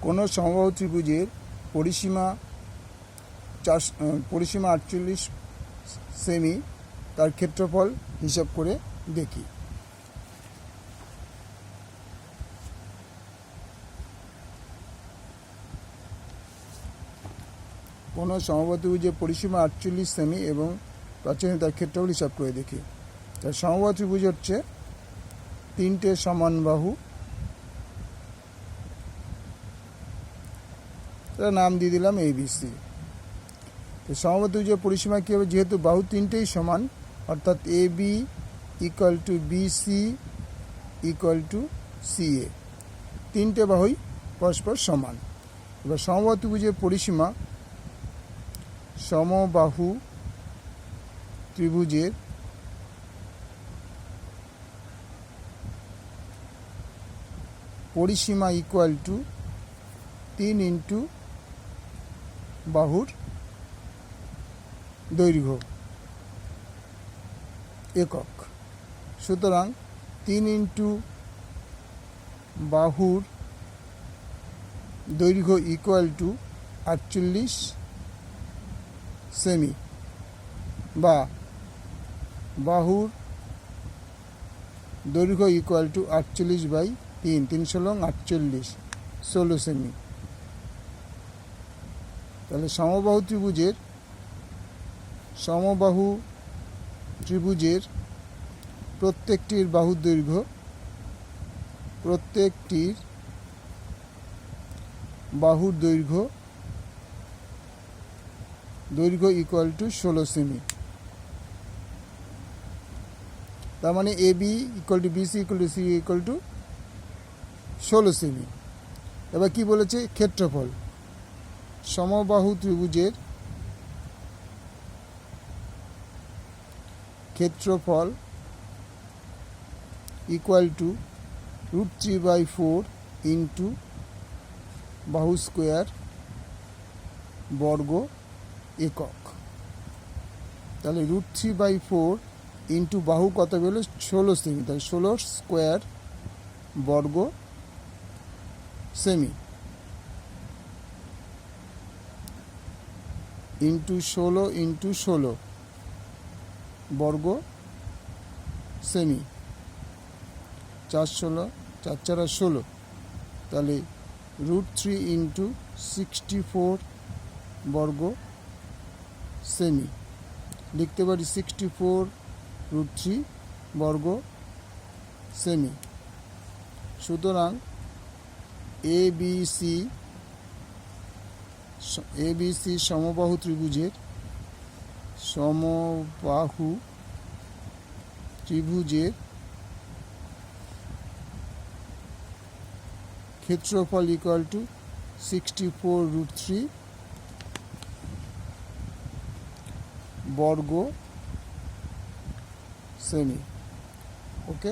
কোনো সমবাহু ত্রিভুজের পরিসীমা 48 সেমি, তার ক্ষেত্রফল হিসাব করে দেখি। কোনো সমবাহু ত্রিভুজের পরিসীমা 48 সেমি এবং প্রাচীন তার ক্ষেত্রফল হিসাব করে দেখি। তার সমবাহু ত্রিভুজ হচ্ছে তিনটে সমান বাহু, তার নাম দিয়ে দিলাম ABC। তো সমবাহু ত্রিভুজের পরিসীমা কী হবে? যেহেতু বাহু তিনটেই সমান, অর্থাৎ AB = BC = CA, তিনটে বাহুই পরস্পর সমান। এবার সমবাহু ত্রিভুজের পরিসীমা সমবাহু ত্রিভুজের পরিসীমা = 3 ইন্টু বাহুর দৈর্ঘ্য একক। সুতরাং 3 ইন্টু বাহুর দৈর্ঘ্য = 48 সেমি, বা বাহুর দৈর্ঘ্য = 48/3, 3×48, 16 সেমি। তাহলে সমবাহু ত্রিভুজের প্রত্যেকটির বাহুর দৈর্ঘ্য = 16 সেমি। তার মানে AB = BC = CA = 16 সেমি। এবার কি বলেছে? ক্ষেত্রফল। সমবাহু ত্রিভুজের ক্ষেত্রফল = √3/4 ইন্টু বাহু স্কোয়ার বর্গ একক। তাহলে √3/4 ইন্টু বাহু কত হলো? 16 সেমি, তাহলে 16 স্কোয়ার বর্গ সেমি ইন্টু 16 বর্গ সেমি, 4 4 16, তাহলে √3 ইন্টু 64 বর্গ সেমি। লিখতে পারি 64 √3 বর্গ সেমি। সুতরাং ABC সমবাহু ত্রিভুজের ক্ষেত্রফল = 64 √3 বর্গ সেমি। ওকে।